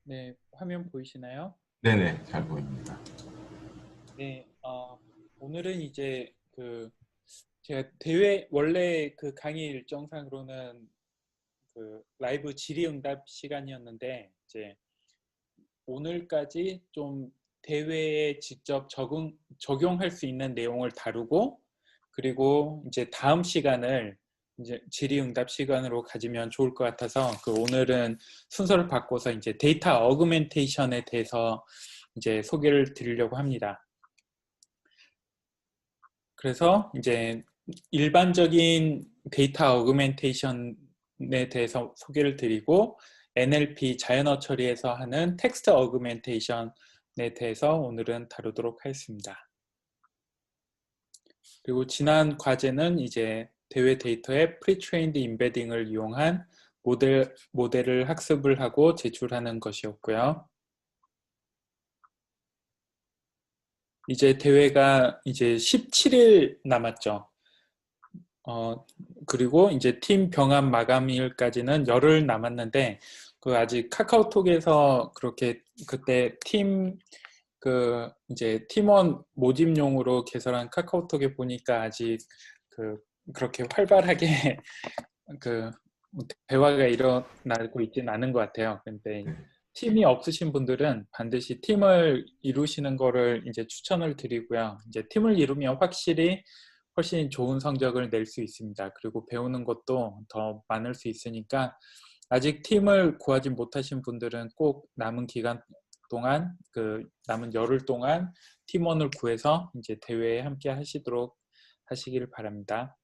네, 화면 보이시나요? 네네, 잘 보입니다. 네, 오늘은 이제 제가 대회 원래 그 강의 일정상으로는 그 라이브 질의응답 시간이었는데 이제 오늘까지 좀 대회에 직접 적용할 수 있는 내용을 다루고 그리고 이제 다음 시간을 이제 질의응답 시간으로 가지면 좋을 것 같아서 오늘은 순서를 바꿔서 이제 데이터 어그멘테이션에 대해서 이제 소개를 드리려고 합니다. 그래서 이제 일반적인 데이터 어그멘테이션에 대해서 소개를 드리고 NLP 자연어 처리에서 하는 텍스트 어그멘테이션에 대해서 오늘은 다루도록 하겠습니다. 그리고 지난 과제는 이제 대외 데이터의 프리트레인드 임베딩을 이용한 모델을 학습을 하고 제출하는 것이었고요. 이제 대회가 이제 17일 남았죠. 그리고 이제 팀 병합 마감일까지는 열흘 남았는데 아직 카카오톡에서 그렇게 그때 이제 팀원 모집용으로 개설한 카카오톡에 보니까 아직 그렇게 활발하게 그 대화가 일어나고 있지는 않은 것 같아요. 근데 네, 팀이 없으신 분들은 반드시 팀을 이루시는 거를 이제 추천을 드리고요. 이제 팀을 이루면 확실히 훨씬 좋은 성적을 낼 수 있습니다. 그리고 배우는 것도 더 많을 수 있으니까 아직 팀을 구하지 못하신 분들은 꼭 남은 기간 동안 남은 열흘 동안 팀원을 구해서 이제 대회에 함께 하시도록 하시기를 바랍니다.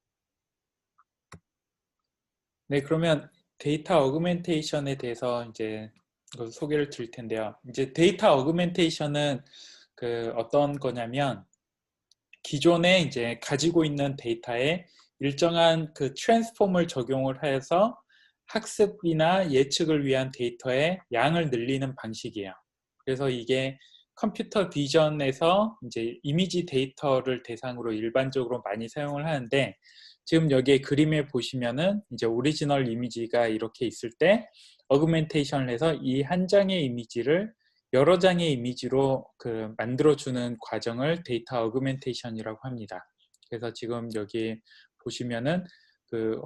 네, 그러면 데이터 어그멘테이션에 대해서 이제 소개를 드릴 텐데요. 이제 데이터 어그멘테이션은 어떤 거냐면 기존에 이제 가지고 있는 데이터에 일정한 트랜스폼을 적용을 해서 학습이나 예측을 위한 데이터의 양을 늘리는 방식이에요. 그래서 이게 컴퓨터 비전에서 이제 이미지 데이터를 대상으로 일반적으로 많이 사용을 하는데 지금 여기에 그림에 보시면은 이제 오리지널 이미지가 이렇게 있을 때 어그멘테이션을 해서 이 한 장의 이미지를 여러 장의 이미지로 만들어주는 과정을 데이터 어그멘테이션이라고 합니다. 그래서 지금 여기 보시면은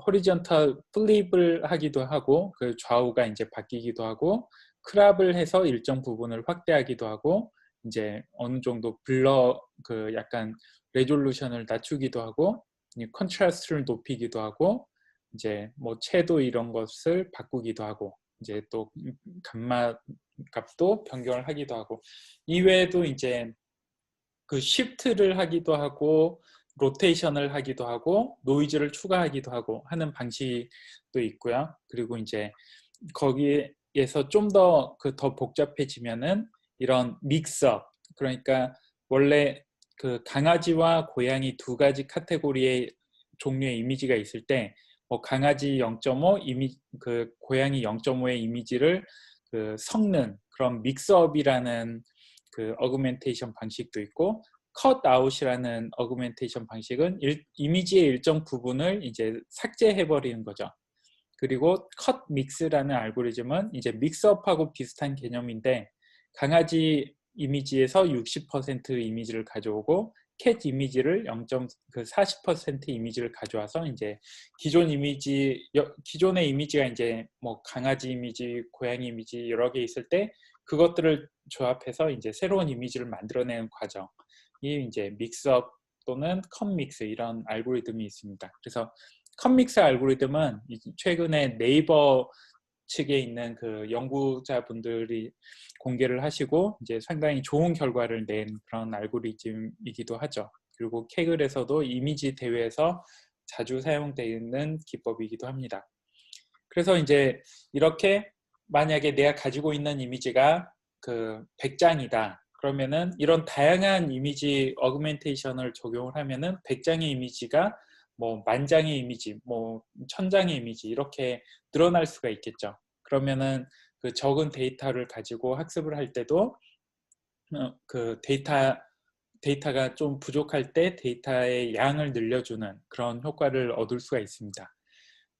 호리존털 플립을 하기도 하고 좌우가 이제 바뀌기도 하고 크랍을 해서 일정 부분을 확대하기도 하고 이제 어느 정도 블러 약간 레졸루션을 낮추기도 하고 컨트라스트를 높이기도 하고 이제 뭐 채도 이런 것을 바꾸기도 하고 이제 또 감마 값도 변경을 하기도 하고 이외에도 이제 쉬프트를 하기도 하고 로테이션을 하기도 하고 노이즈를 추가하기도 하고 하는 방식도 있고요. 그리고 이제 거기에서 좀 더 복잡해지면은 이런 믹스업, 그러니까 원래 강아지와 고양이 두 가지 카테고리의 종류의 이미지가 있을 때 뭐 강아지 0.5 고양이 0.5의 이미지를 섞는 그런 믹스업이라는 어그멘테이션 방식도 있고 컷아웃이라는 어그멘테이션 방식은 이미지의 일정 부분을 이제 삭제해버리는 거죠. 그리고 컷 믹스라는 알고리즘은 이제 믹스업하고 비슷한 개념인데 강아지 이미지에서 60% 이미지를 가져오고 캣 이미지를 40% 이미지를 가져와서 이제 기존의 이미지가 이제 뭐 강아지 이미지, 고양이 이미지 여러 개 있을 때 그것들을 조합해서 이제 새로운 이미지를 만들어내는 과정이 이제 믹스업 또는 컷 믹스 이런 알고리즘이 있습니다. 그래서 컷믹스 알고리즘은 최근에 네이버 측에 있는 연구자분들이 공개를 하시고 이제 상당히 좋은 결과를 낸 그런 알고리즘이기도 하죠. 그리고 케글에서도 이미지 대회에서 자주 사용되는 기법이기도 합니다. 그래서 이제 이렇게 만약에 내가 가지고 있는 이미지가 100장이다. 그러면은 이런 다양한 이미지 어그멘테이션을 적용을 하면은 100장의 이미지가 뭐 10,000장의 이미지, 뭐 1000장의 이미지 이렇게 늘어날 수가 있겠죠. 그러면은 적은 데이터를 가지고 학습을 할 때도 데이터가 좀 부족할 때 데이터의 양을 늘려주는 그런 효과를 얻을 수가 있습니다.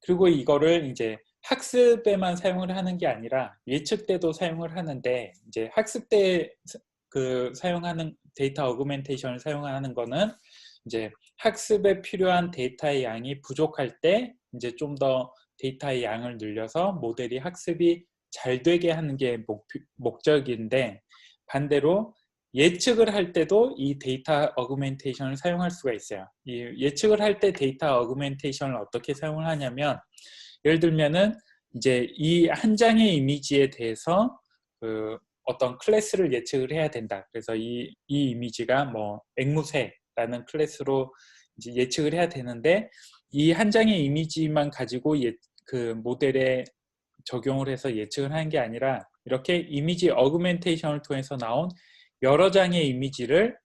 그리고 이거를 이제 학습에만 사용을 하는 게 아니라 예측 때도 사용을 하는데, 이제 학습 때 사용하는 데이터 어그멘테이션을 사용하는 거는 이제 학습에 필요한 데이터의 양이 부족할 때 이제 좀 더 데이터의 양을 늘려서 모델이 학습이 잘 되게 하는 게 목적인데, 반대로 예측을 할 때도 이 데이터 어그멘테이션을 사용할 수가 있어요. 이 예측을 할 때 데이터 어그멘테이션을 어떻게 사용을 하냐면, 예를 들면은 이제 이 한 장의 이미지에 대해서 어떤 클래스를 예측을 해야 된다. 그래서 이 이미지가 뭐 앵무새라는 클래스로 이제 예측을 해야 되는데, 이 한 장의 이미지만 가지고 그 모델에 적용을 해서 예측을 하는 게 아니라, 이렇게 이미지 어그멘테이션을 통해서 나온 여러 장의 이미지를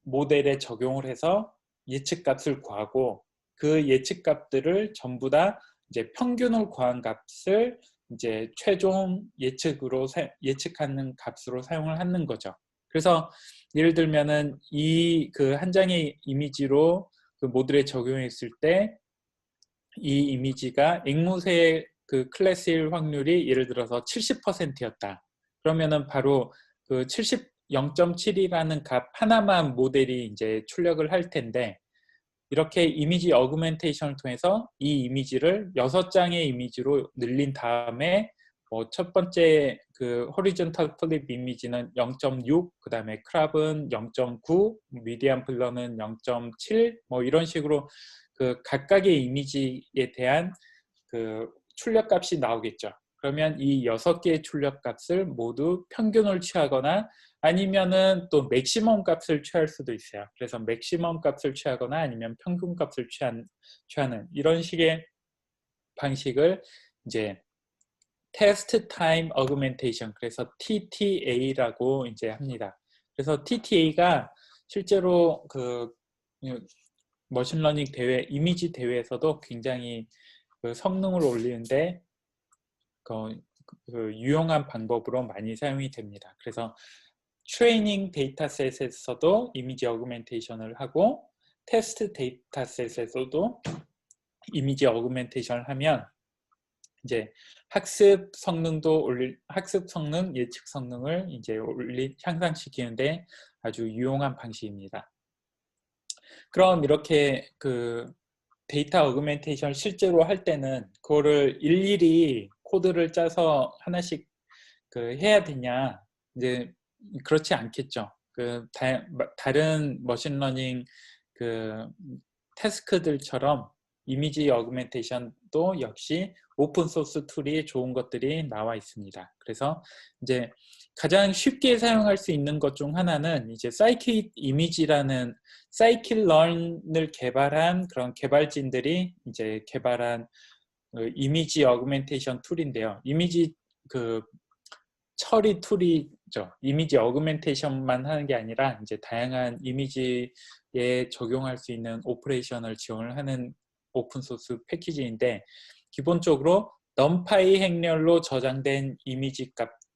모델에 적용을 해서 예측값을 구하고, 그 예측값들을 전부 다 이제 평균을 구한 값을 이제 최종 예측하는 값으로 사용을 하는 거죠. 그래서 예를 들면은 이 그 한 장의 이미지로 그 모델에 적용했을 때 이 이미지가 앵무새의 그 클래스일 확률이 예를 들어서 70%였다. 그러면은 바로 그 0.7이라는 값 하나만 모델이 이제 출력을 할 텐데, 이렇게 이미지 어그멘테이션을 통해서 이 이미지를 6장의 이미지로 늘린 다음에 뭐 첫 번째 그 호리존탈 플립 이미지는 0.6, 그 다음에 크랍은 0.9, 미디안 블러는 0.7, 뭐 이런 식으로 그 각각의 이미지에 대한 그 출력값이 나오겠죠. 그러면 이 6개의 출력값을 모두 평균을 취하거나 아니면은 또 맥시멈 값을 취할 수도 있어요. 그래서 맥시멈 값을 취하거나 아니면 평균 값을 취하는 이런 식의 방식을 이제 테스트 타임 어그멘테이션, 그래서 TTA라고 이제 합니다. 그래서 TTA가 실제로 그 머신러닝 대회, 이미지 대회에서도 굉장히 그 성능을 올리는데 그 유용한 방법으로 많이 사용이 됩니다. 그래서 트레이닝 데이터셋에서도 이미지 어그멘테이션을 하고, 테스트 데이터셋에서도 이미지 어그멘테이션을 하면 이제 학습 성능, 예측 성능을 이제 향상시키는데 아주 유용한 방식입니다. 그럼 이렇게 그 데이터 어그멘테이션을 실제로 할 때는 그거를 일일이 코드를 짜서 하나씩 그 해야 되냐? 이제 그렇지 않겠죠. 그 다른 머신러닝 그 태스크들처럼 이미지 어그멘테이션도 역시 오픈 소스 툴이 좋은 것들이 나와 있습니다. 그래서 이제 가장 쉽게 사용할 수 있는 것 중 하나는 이제 사이킷 이미지라는 사이킷런을 개발한 그런 개발진들이 이제 개발한 이미지 어그멘테이션 툴인데요. 이미지 그 처리 툴이죠. 이미지 어그멘테이션만 하는 게 아니라 이제 다양한 이미지에 적용할 수 있는 오퍼레이션을 지원을 하는 오픈 소스 패키지인데, 기본적으로 numpy 행렬로 저장된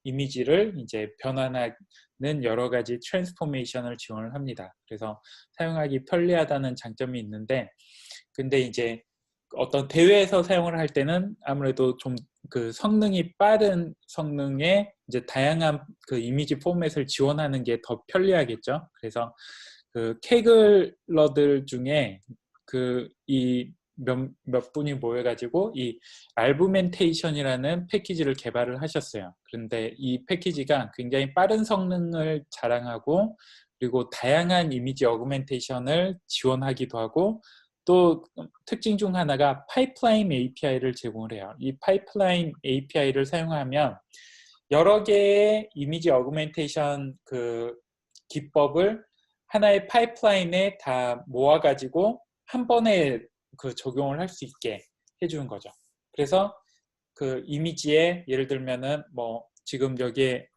이미지를 이제 변환하는 여러 가지 트랜스포메이션을 지원을 합니다. 그래서 사용하기 편리하다는 장점이 있는데, 근데 이제 어떤 대회에서 사용을 할 때는 아무래도 좀 그 성능이 빠른 성능의 이제 다양한 그 이미지 포맷을 지원하는 게 더 편리하겠죠. 그래서 그 캐글러들 중에 그 이 몇 분이 모여가지고 이 알부멘테이션이라는 패키지를 개발을 하셨어요. 그런데 이 패키지가 굉장히 빠른 성능을 자랑하고, 그리고 다양한 이미지 어그멘테이션을 지원하기도 하고, 또 특징 중 하나가 파이프라인 API를 제공을 해요. 이 파이프라인 API를 사용하면 여러 개의 이미지 어그멘테이션 그 기법을 하나의 파이프라인에 다 모아가지고 한 번에 그 적용을 할 수 있게 해주는 거죠. 그래서 그 이미지에 예를 들면은 뭐 지금 여기에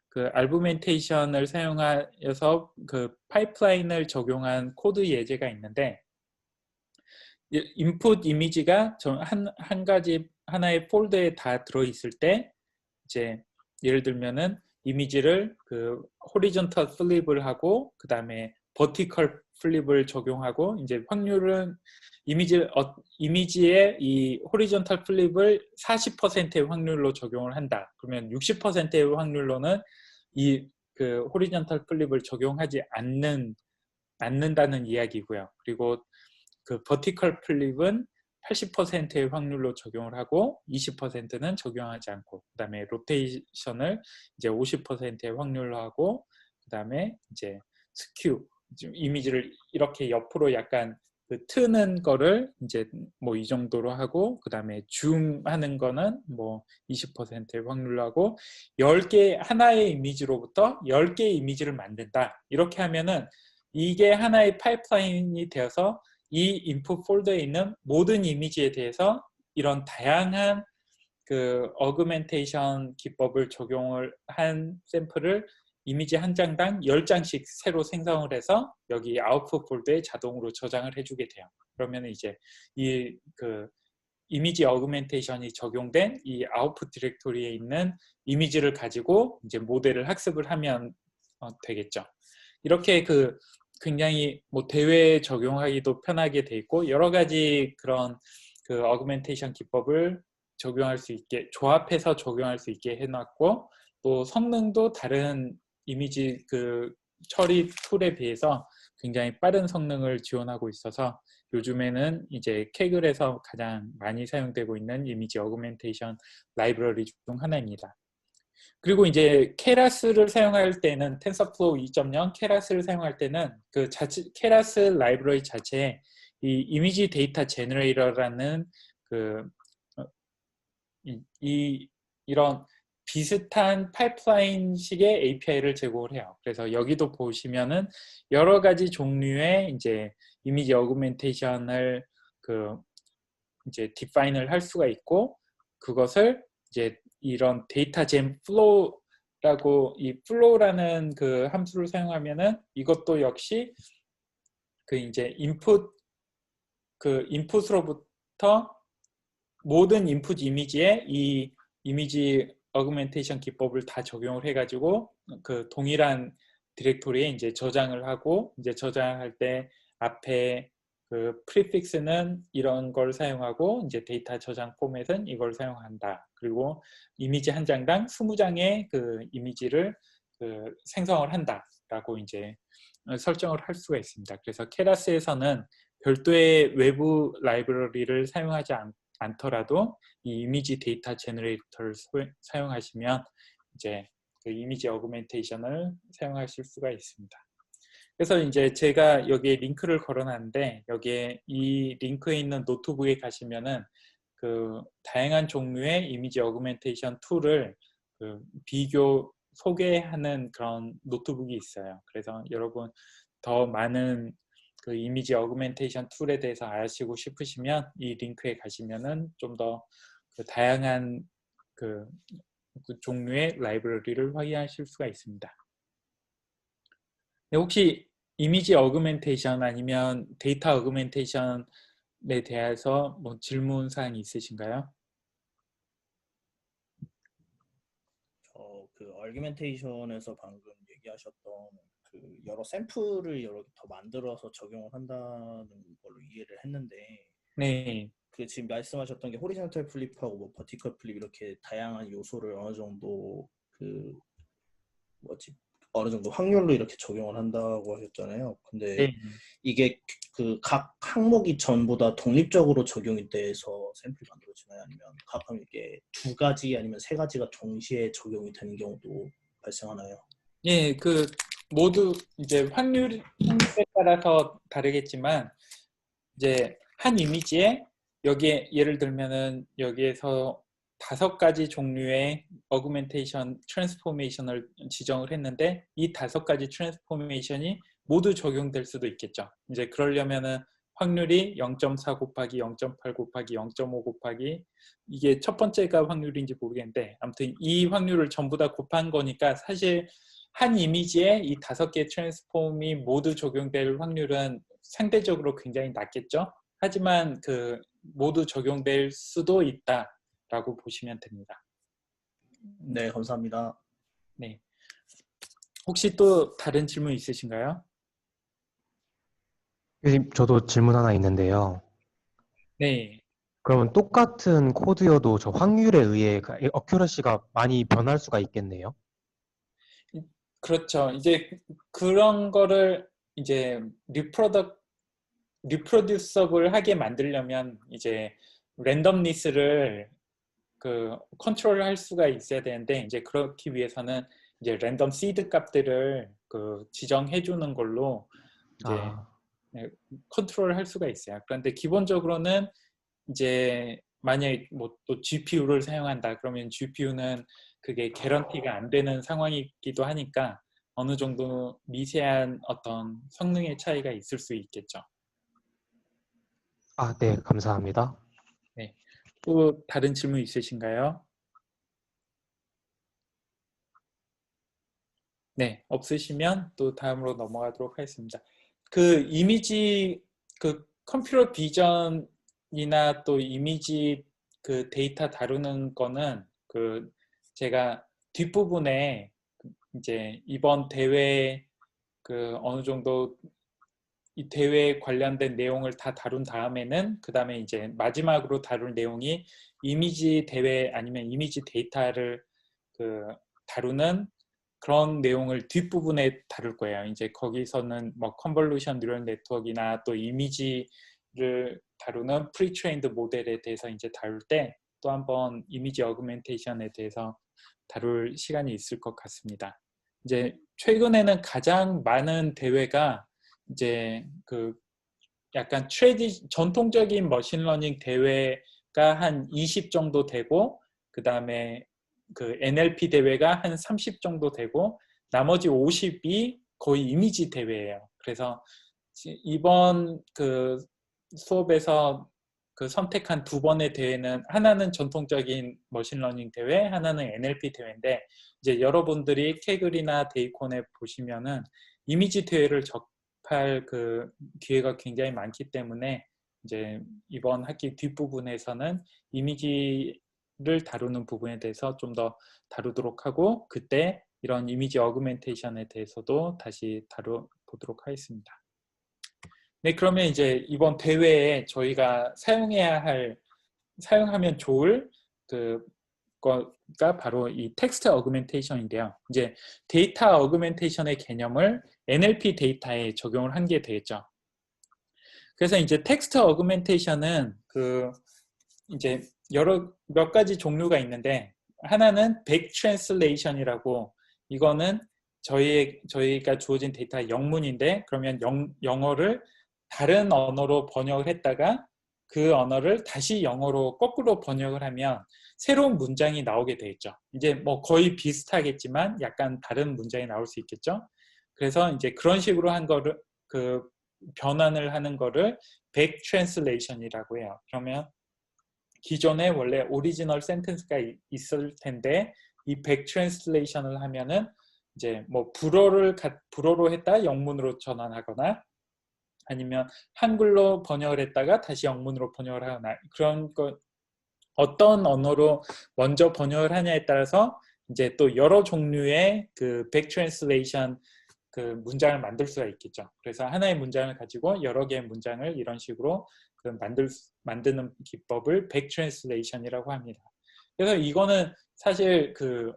그 알부멘테이션을 사용하여서 그 파이프라인을 적용한 코드 예제가 있는데, 인풋 이미지가 한 가지 하나의 폴더에 다 들어있을 때 이제 예를 들면은 이미지를 그 호리존탈 플립을 하고 그 다음에 버티컬 플립을 적용하고 이제 확률은 이미지의 이 호리존탈 플립을 40%의 확률로 적용을 한다. 그러면 60%의 확률로는 이 그 호리존탈 플립을 적용하지 않는다는 이야기고요. 그리고 그 버티컬 플립은 80%의 확률로 적용을 하고 20%는 적용하지 않고, 그다음에 로테이션을 이제 50%의 확률로 하고, 그다음에 이제 스큐, 이미지를 이렇게 옆으로 약간 그 트는 거를 이제 뭐 이 정도로 하고, 그다음에 줌하는 거는 뭐 20%의 확률로 하고, 10개 하나의 이미지로부터 10개의 이미지를 만든다. 이렇게 하면은 이게 하나의 파이프라인이 되어서 이 인풋 폴더에 있는 모든 이미지에 대해서 이런 다양한 그 어그멘테이션 기법을 적용을 한 샘플을 이미지 한 장당 10장씩 새로 생성을 해서 여기 아웃풋 폴더에 자동으로 저장을 해주게 돼요. 그러면 이제 이 그 이미지 어그멘테이션이 적용된 이 아웃풋 디렉토리에 있는 이미지를 가지고 이제 모델을 학습을 하면 되겠죠. 이렇게 그 굉장히 뭐 대회에 적용하기도 편하게 돼 있고, 여러 가지 그런 그 어그멘테이션 기법을 적용할 수 있게, 조합해서 적용할 수 있게 해놨고, 또 성능도 다른 이미지 그 처리 툴에 비해서 굉장히 빠른 성능을 지원하고 있어서 요즘에는 이제 케글에서 가장 많이 사용되고 있는 이미지 어그멘테이션 라이브러리 중 하나입니다. 그리고 이제 케라스를 사용할 때는 텐서플로우 2.0 케라스를 사용할 때는 그 케라스 라이브러리 자체에 이 이미지 데이터 제너레이터라는 그 이런 비슷한 파이프라인식의 API를 제공을 해요. 그래서 여기도 보시면은 여러 가지 종류의 이제 이미지 어그멘테이션을 그 이제 디파인을 할 수가 있고, 그것을 이제 이런 데이터 젠 플로우라고, 이 플로우라는 그 함수를 사용하면은 이것도 역시 그 이제 인풋으로부터 모든 인풋 이미지에 이 이미지 어그멘테이션 기법을 다 적용을 해가지고 그 동일한 디렉토리에 이제 저장을 하고, 이제 저장할 때 앞에 그 프리픽스는 이런 걸 사용하고 이제 데이터 저장 포맷은 이걸 사용한다. 그리고 이미지 한 장당 20장의 그 이미지를 그 생성을 한다라고 이제 설정을 할 수가 있습니다. 그래서 케라스에서는 별도의 외부 라이브러리를 사용하지 않더라도 이 이미지 데이터 제너레이터를 사용하시면 이제 그 이미지 어그멘테이션을 사용하실 수가 있습니다. 그래서 이제 제가 여기에 링크를 걸어놨는데, 여기에 이 링크에 있는 노트북에 가시면은 그 다양한 종류의 이미지 어그멘테이션 툴을 그 비교 소개하는 그런 노트북이 있어요. 그래서 여러분 더 많은 그 이미지 어그멘테이션 툴에 대해서 아시고 싶으시면 이 링크에 가시면은 좀 더 그 다양한 그 종류의 라이브러리를 확인하실 수가 있습니다. 네, 혹시 이미지 어그멘테이션 아니면 데이터 어그멘테이션에 대해서 뭐 질문 사항이 있으신가요? 그 얼규멘테이션에서 방금 얘기하셨던 그 여러 샘플을 여러 개 더 만들어서 적용을 한다는 걸로 이해를 했는데, 네, 그 지금 말씀하셨던 게 호리존탈 플립하고 뭐 버티컬 플립 이렇게 다양한 요소를 어느 정도 그 어느 정도 확률로 이렇게 적용을 한다고 하셨잖아요. 근데 네. 이게 그 각 항목이 전부 다 독립적으로 적용이 돼서 샘플이 만들어지나요? 아니면 가끔 이게 두 가지 아니면 세 가지가 동시에 적용이 되는 경우도 발생하나요? 예, 그 모두 이제 확률에 따라서 다르겠지만, 이제 한 이미지에 여기에 예를 들면은 여기에서 5가지 종류의 어그멘테이션 트랜스포메이션을 지정을 했는데, 이 5가지 트랜스포메이션이 모두 적용될 수도 있겠죠. 이제 그러려면은 확률이 0.4 곱하기 0.8 곱하기 0.5 곱하기, 이게 첫 번째가 확률인지 모르겠는데 아무튼 이 확률을 전부 다 곱한 거니까, 사실 한 이미지에 이 5개 트랜스폼이 모두 적용될 확률은 상대적으로 굉장히 낮겠죠. 하지만 그 모두 적용될 수도 있다라고 보시면 됩니다. 네, 감사합니다. 네. 혹시 또 다른 질문 있으신가요? 교수님, 저도 질문 하나 있는데요. 네, 그러면 똑같은 코드여도 저 확률에 의해 그 어큐러시가 많이 변할 수가 있겠네요. 그렇죠. 이제 그런 거를 이제 리프로듀서블 하게 만들려면 이제 랜덤니스를 그 컨트롤할 수가 있어야 되는데 이제 그렇기 위해서는 이제 랜덤 시드 값들을 그 지정해 주는 걸로 이제 아, 컨트롤할 수가 있어요. 그런데 기본적으로는 이제 만약에 뭐 또 GPU를 사용한다 그러면 GPU는 그게 개런티가 안 되는 상황이기도 하니까 어느 정도 미세한 어떤 성능의 차이가 있을 수 있겠죠. 네, 감사합니다. 네. 또 다른 질문 있으신가요? 네, 없으시면 또 다음으로 넘어가도록 하겠습니다. 그 이미지 그 컴퓨터 비전이나 또 이미지 그 데이터 다루는 거는 그 제가 뒷부분에 이제 이번 대회 그 어느 정도 이 대회에 관련된 내용을 다 다룬 다음에는 그 다음에 이제 마지막으로 다룰 내용이 이미지 대회 아니면 이미지 데이터를 그 다루는 그런 내용을 뒷부분에 다룰 거예요. 이제 거기서는 뭐 컨볼루션 뉴럴 네트워크나 또 이미지를 다루는 프리트레인드 모델에 대해서 이제 다룰 때 또 한번 이미지 어그멘테이션에 대해서 다룰 시간이 있을 것 같습니다. 이제 최근에는 가장 많은 대회가 이제 그 약간 전통적인 머신러닝 대회가 한 20 정도 되고 그 다음에 그 NLP 대회가 한 30 정도 되고 나머지 50이 거의 이미지 대회예요. 그래서 이번 그 수업에서 그 선택한 두 번의 대회는 하나는 전통적인 머신러닝 대회, 하나는 NLP 대회인데 이제 여러분들이 케글이나 데이콘에 보시면은 이미지 대회를 접할 그 기회가 굉장히 많기 때문에 이제 이번 학기 뒷부분에서는 이미지를 다루는 부분에 대해서 좀 더 다루도록 하고 그때 이런 이미지 어그멘테이션에 대해서도 다시 다뤄보도록 하겠습니다. 네, 그러면 이제 이번 대회에 저희가 사용하면 좋을 그거가 바로 이 텍스트 어그멘테이션인데요. 이제 데이터 어그멘테이션의 개념을 NLP 데이터에 적용을 한 게 되겠죠. 그래서 이제 텍스트 어그멘테이션은 그 이제 몇 가지 종류가 있는데 하나는 백 트랜슬레이션이라고 이거는 저희가 주어진 데이터 영문인데 그러면 영어를 다른 언어로 번역을 했다가 그 언어를 다시 영어로 거꾸로 번역을 하면 새로운 문장이 나오게 되겠죠. 이제 뭐 거의 비슷하겠지만 약간 다른 문장이 나올 수 있겠죠. 그래서 이제 그런 식으로 한 거를 그 변환을 하는 거를 백 트랜슬레이션이라고 해요. 그러면 기존에 원래 오리지널 센텐스가 있을 텐데 이 백 트랜슬레이션을 하면은 이제 뭐 불어로 했다 영문으로 전환하거나 아니면 한글로 번역을 했다가 다시 영문으로 번역을 하거나 그런 거 어떤 언어로 먼저 번역을 하냐에 따라서 이제 또 여러 종류의 그 백 트랜슬레이션 그 문장을 만들 수가 있겠죠. 그래서 하나의 문장을 가지고 여러 개의 문장을 이런 식으로 그 만드는 기법을 백 트랜슬레이션이라고 합니다. 그래서 이거는 사실 그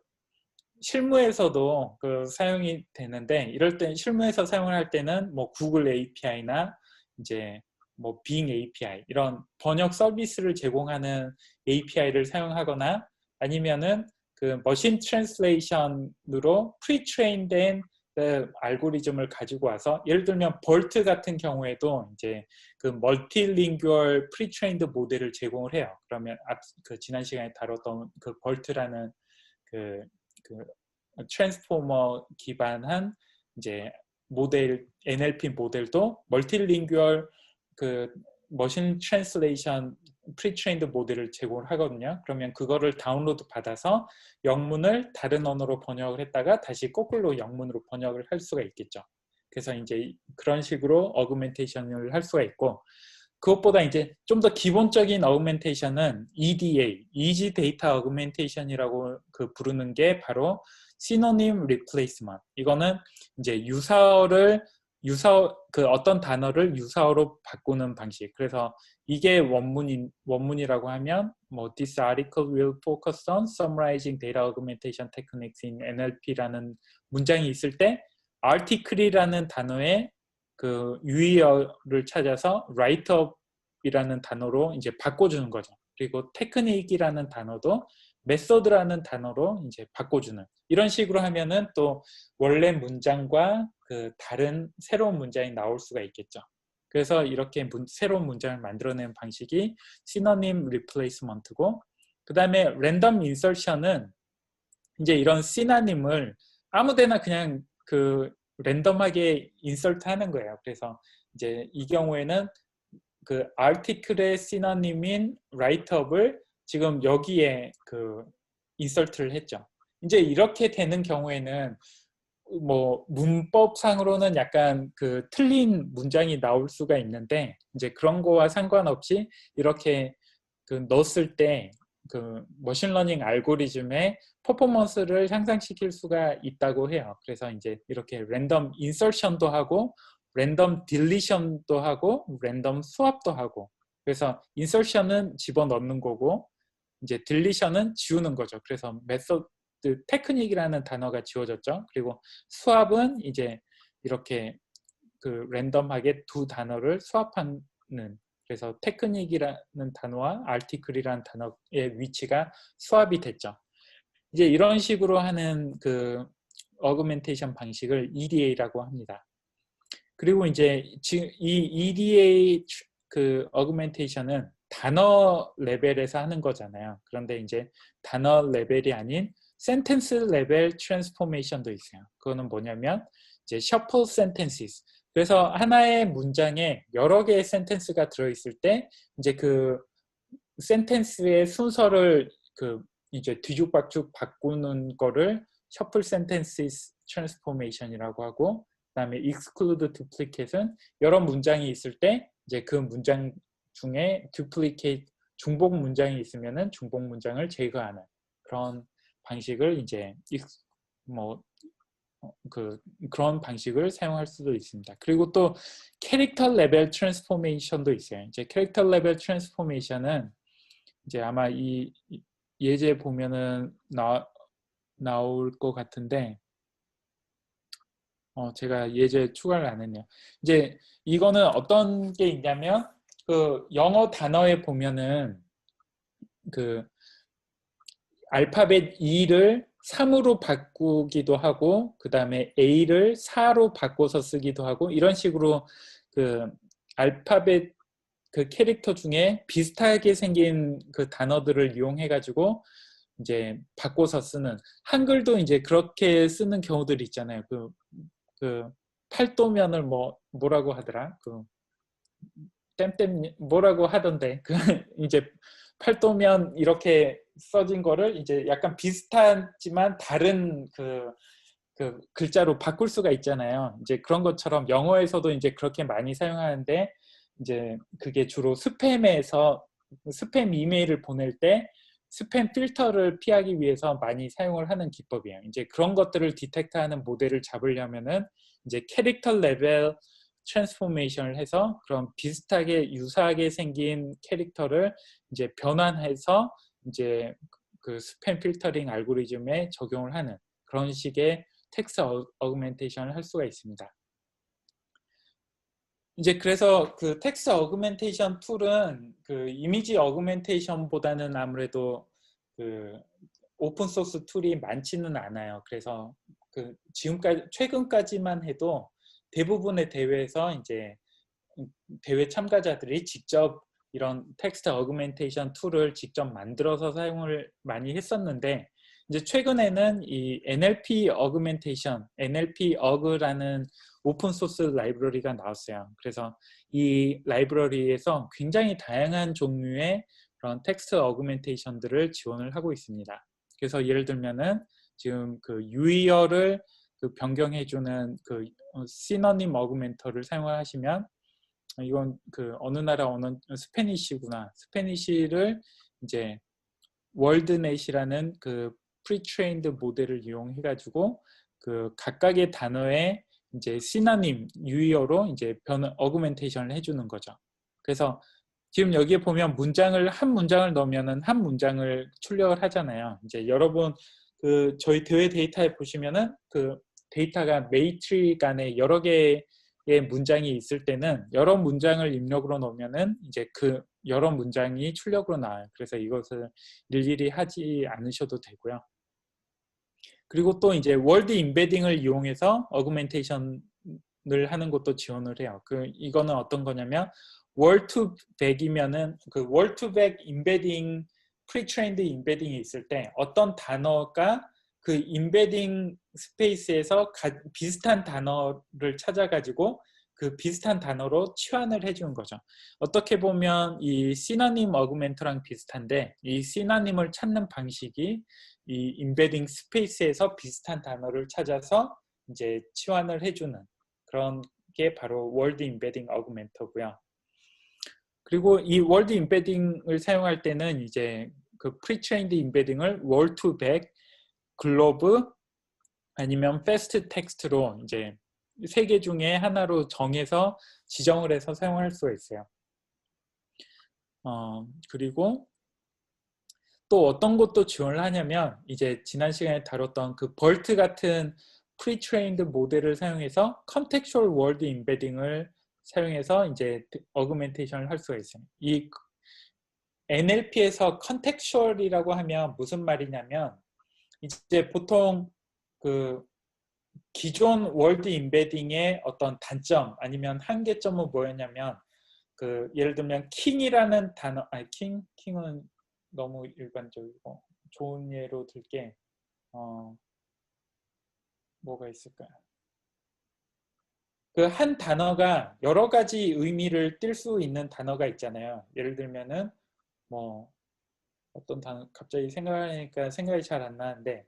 실무에서도 그 사용이 되는데 이럴 때 실무에서 사용을 할 때는 뭐 구글 API나 이제 뭐 빙 API 이런 번역 서비스를 제공하는 API를 사용하거나 아니면은 그 머신 트랜슬레이션으로 프리트레인된 그 알고리즘을 가지고 와서 예를 들면 벌트 같은 경우에도 이제 그 멀티링구얼 프리트레인드 모델을 제공을 해요. 그러면 그 지난 시간에 다뤘던 그 벌트라는 그 트랜스포머 기반한 이제 모델 NLP 모델도 멀티링구얼 그 머신 트랜슬레이션 프리트레인드 모델을 제공을 하거든요. 그러면 그거를 다운로드 받아서 영문을 다른 언어로 번역을 했다가 다시 거꾸로 영문으로 번역을 할 수가 있겠죠. 그래서 이제 그런 식으로 어그멘테이션을 할 수가 있고 그것보다 이제 좀 더 기본적인 어그멘테이션은 EDA, Easy Data Augmentation이라고 그 부르는 게 바로 시노님 리플레이스먼트. 이거는 이제 유사어를 그 어떤 단어를 유사어로 바꾸는 방식. 그래서 이게 원문이라고 하면 뭐 This article will focus on summarizing data augmentation techniques in NLP라는 문장이 있을 때 article이라는 단어의 그 유의어를 찾아서 write-up이라는 단어로 이제 바꿔주는 거죠. 그리고 technique이라는 단어도 method라는 단어로 이제 바꿔주는 이런 식으로 하면은 또 원래 문장과 그 다른 새로운 문장이 나올 수가 있겠죠. 그래서 이렇게 새로운 문장을 만들어내는 방식이 synonym replacement고, 그 다음에 random insertion은 이제 이런 synonym을 아무데나 그냥 그 랜덤하게 insert 하는 거예요. 그래서 이제 이 경우에는 그 article의 synonym인 write-up을 지금 여기에 그 insert를 했죠. 이제 이렇게 되는 경우에는 뭐 문법상으로는 약간 그 틀린 문장이 나올 수가 있는데, 이제 그런 거와 상관없이 이렇게 그 넣었을 때 그 머신러닝 알고리즘의 퍼포먼스를 향상시킬 수가 있다고 해요. 그래서 이제 이렇게 랜덤 인서션도 하고 랜덤 딜리션도 하고 랜덤 스왑도 하고, 그래서 인서션은 집어넣는 거고 이제 딜리션은 지우는 거죠. 그래서 메소드 테크닉이라는 단어가 지워졌죠. 그리고 수합은 이제 이렇게 그 랜덤하게 두 단어를 수합하는, 그래서 테크닉이라는 단어와 아티클이라는 단어의 위치가 수합이 됐죠. 이제 이런 식으로 하는 그 어그멘테이션 방식을 EDA라고 합니다. 그리고 이제 지금 이 EDA 그 어그멘테이션은 단어 레벨에서 하는 거잖아요. 그런데 이제 단어 레벨이 아닌 센텐스 레벨 트랜스포메이션도 있어요. 그거는 뭐냐면 이제 셔플 센텐시스. 그래서 하나의 문장에 여러 개의 센텐스가 들어있을 때 이제 그 센텐스의 순서를 그 이제 뒤죽박죽 바꾸는 거를 셔플 센텐시스 트랜스포메이션이라고 하고, 그다음에 exclude duplicate은 여러 문장이 있을 때 이제 그 문장 중에 duplicate 중복 문장이 있으면은 중복 문장을 제거하는 그런 방식을 이제 뭐 그런 방식을 사용할 수도 있습니다. 그리고 또 캐릭터 레벨 트랜스포메이션도 있어요. 이제 캐릭터 레벨 트랜스포메이션은 이제 아마 이 예제 보면은 나올 것 같은데 제가 예제 추가를 안 했네요. 이제 이거는 어떤 게 있냐면 그 영어 단어에 보면은 그 알파벳 E를 3으로 바꾸기도 하고 그 다음에 A를 4로 바꿔서 쓰기도 하고, 이런 식으로 그 알파벳 그 캐릭터 중에 비슷하게 생긴 그 단어들을 이용해 가지고 이제 바꿔서 쓰는, 한글도 이제 그렇게 쓰는 경우들이 있잖아요. 그 팔도면을 뭐라고 하더라? 그 땜땜 뭐라고 하던데 그 이제 팔도면 이렇게 써진 거를 이제 약간 비슷하지만 다른 그 글자로 바꿀 수가 있잖아요. 이제 그런 것처럼 영어에서도 이제 그렇게 많이 사용하는데, 이제 그게 주로 스팸에서 스팸 이메일을 보낼 때 스팸 필터를 피하기 위해서 많이 사용을 하는 기법이에요. 이제 그런 것들을 디텍트하는 모델을 잡으려면은 이제 캐릭터 레벨 트랜스포메이션을 해서 그런 비슷하게 유사하게 생긴 캐릭터를 이제 변환해서 이제 그 스팸 필터링 알고리즘에 적용을 하는 그런 식의 텍스트 어그멘테이션을 할 수가 있습니다. 이제 그래서 그 텍스트 어그멘테이션 툴은 그 이미지 어그멘테이션보다는 아무래도 그 오픈 소스 툴이 많지는 않아요. 그래서 그 지금까지 최근까지만 해도 대부분의 대회에서 이제 대회 참가자들이 직접 이런 텍스트 어그멘테이션 툴을 직접 만들어서 사용을 많이 했었는데, 이제 최근에는 이 NLP 어그멘테이션, NLP 어그라는 오픈 소스 라이브러리가 나왔어요. 그래서 이 라이브러리에서 굉장히 다양한 종류의 그런 텍스트 어그멘테이션들을 지원을 하고 있습니다. 그래서 예를 들면은 지금 그 유의어를 그 변경해주는 그 시너님 어그멘터를 사용하시면, 이건 그 어느 나라 언어 스페니쉬구나. 스페니쉬를 이제 월드넷이라는 그 프리트레인드 모델을 이용해 가지고 그 각각의 단어의 이제 시나님 유의어로 이제 어그멘테이션을 해주는 거죠. 그래서 지금 여기에 보면 한 문장을 넣으면은 한 문장을 출력을 하잖아요. 이제 여러분 그 저희 대외 데이터에 보시면은 그 데이터가 매트릭 안에 여러 개의 문장이 있을 때는 여러 문장을 입력으로 넣으면은 이제 그 여러 문장이 출력으로 나와요. 그래서 이것을 일일이 하지 않으셔도 되고요. 그리고 또 이제 월드 임베딩을 이용해서 어그멘테이션을 하는 것도 지원을 해요. 이거는 어떤 거냐면 월2백이면은 그 월2백 임베딩 프리트레인드 임베딩이 있을 때 어떤 단어가 그 임베딩 스페이스에서 비슷한 단어를 찾아가지고 그 비슷한 단어로 치환을 해주는 거죠. 어떻게 보면 이 시너님 어그멘트랑 비슷한데 이 시너님을 찾는 방식이 이 임베딩 스페이스에서 비슷한 단어를 찾아서 이제 치환을 해주는 그런 게 바로 월드 임베딩 어그멘터고요. 그리고 이 월드 임베딩을 사용할 때는 이제 그 프리트레인드 임베딩을 월2백, 글로브 아니면 패스트 텍스트로 이제 세 개 중에 하나로 정해서 지정을 해서 사용할 수가 있어요. 그리고 또 어떤 것도 지원을 하냐면 이제 지난 시간에 다뤘던 그 벌트 같은 프리트레인드 모델을 사용해서 컨텍슈얼 월드 임베딩을 사용해서 이제 어그멘테이션을 할 수가 있어요. 이 NLP에서 컨텍슈얼이라고 하면 무슨 말이냐면 이제 보통 그 기존 월드 임베딩의 어떤 단점 아니면 한계점은 뭐였냐면 그 예를 들면 킹이라는 단어 킹은 너무 일반적이고 좋은 예로 들게 뭐가 있을까요? 그 한 단어가 여러 가지 의미를 띌 수 있는 단어가 있잖아요. 예를 들면은 뭐 어떤 단어 갑자기 생각하니까 생각이 잘 안 나는데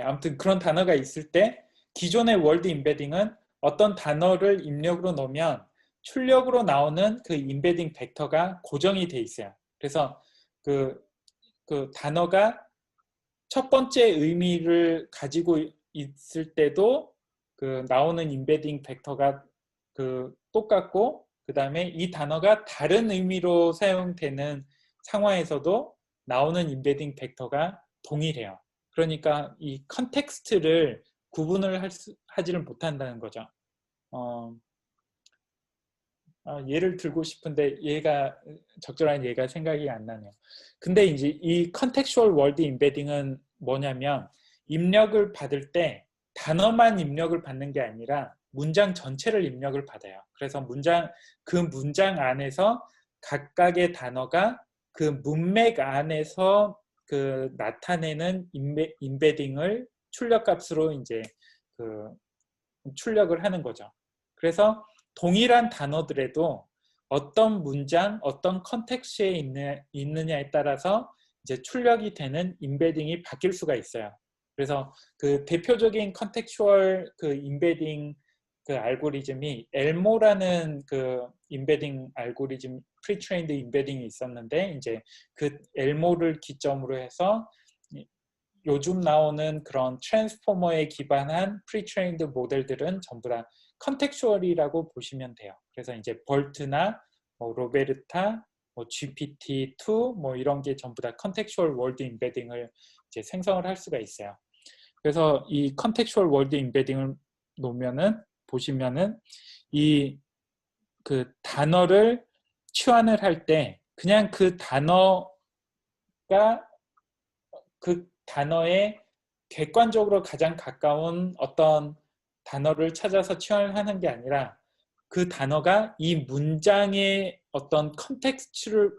아무튼 그런 단어가 있을 때 기존의 월드 임베딩은 어떤 단어를 입력으로 넣으면 출력으로 나오는 그 임베딩 벡터가 고정이 돼 있어요. 그래서 그 단어가 첫 번째 의미를 가지고 있을 때도 그 나오는 임베딩 벡터가 그 똑같고 그 다음에 이 단어가 다른 의미로 사용되는 상황에서도 나오는 임베딩 벡터가 동일해요. 그러니까 이 컨텍스트를 구분을 하지를 못한다는 거죠. 예를 들고 싶은데 적절한 예가 생각이 안 나네요. 근데 이제 이 컨텍슈얼 월드 임베딩은 뭐냐면 입력을 받을 때 단어만 입력을 받는 게 아니라 문장 전체를 입력을 받아요. 그래서 그 문장 안에서 각각의 단어가 그 문맥 안에서 그 나타내는 임베딩을 출력값으로 이제 그 출력을 하는 거죠. 그래서 동일한 단어들에도 어떤 문장, 어떤 컨텍스트에 있느냐에 따라서 이제 출력이 되는 임베딩이 바뀔 수가 있어요. 그래서 그 대표적인 컨텍슈얼 그 임베딩 그 알고리즘이 엘모라는 그 임베딩 알고리즘 프리트레인드 임베딩이 있었는데 이제 그 엘모를 기점으로 해서 요즘 나오는 그런 트랜스포머에 기반한 프리트레인드 모델들은 전부 다 컨텍슈얼이라고 보시면 돼요. 그래서 이제 벌트나 로베르타, GPT-2 이런 게 전부 다 컨텍슈얼 월드 임베딩을 이제 생성을 할 수가 있어요. 그래서 이 컨텍슈얼 월드 임베딩을 보시면은 이 그 단어를 치환을 할 때 그냥 그 단어가 그 단어에 객관적으로 가장 가까운 어떤 단어를 찾아서 치환을 하는 게 아니라 그 단어가 이 문장의 어떤 컨텍스트를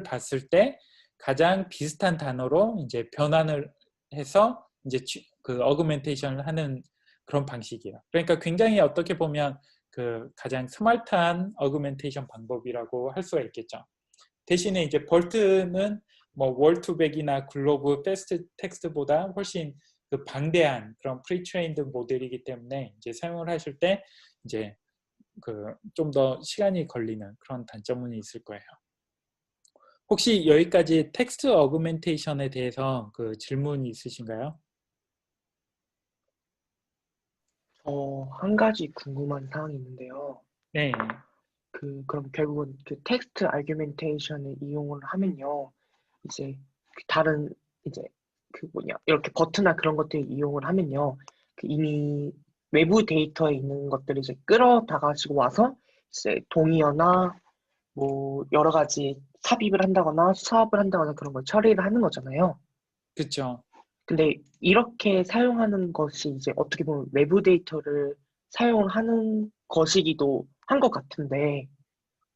봤을 때 가장 비슷한 단어로 이제 변환을 해서 이제 그 어그멘테이션을 하는 그런 방식이에요. 그러니까 굉장히 어떻게 보면 그 가장 스마트한 어그멘테이션 방법이라고 할 수가 있겠죠. 대신에 이제 벌트는 월2백이나 글로브 패스트 텍스트보다 훨씬 그 방대한 그런 프리트레인드 모델이기 때문에 이제 사용을 하실 때 이제 그 좀 더 시간이 걸리는 그런 단점은 있을 거예요. 혹시 여기까지 텍스트 어그멘테이션에 대해서 그 질문 있으신가요? 한 가지 궁금한 사항이 있는데요. 네, 그럼 결국은 그 텍스트 아규멘테이션을 이용을 하면요. 이제 다른 이제 이렇게 버튼이나 그런 것들 이용을 하면요. 이미 외부 데이터에 있는 것들을 이제 끌어다 가지고 와서 이제 동의어나 뭐 여러 가지 삽입을 한다거나 수합을 한다거나 그런 걸 처리를 하는 거잖아요. 그렇죠. 근데 이렇게 사용하는 것이 이제 어떻게 보면 외부 데이터를 사용하는 것이기도 한 것 같은데,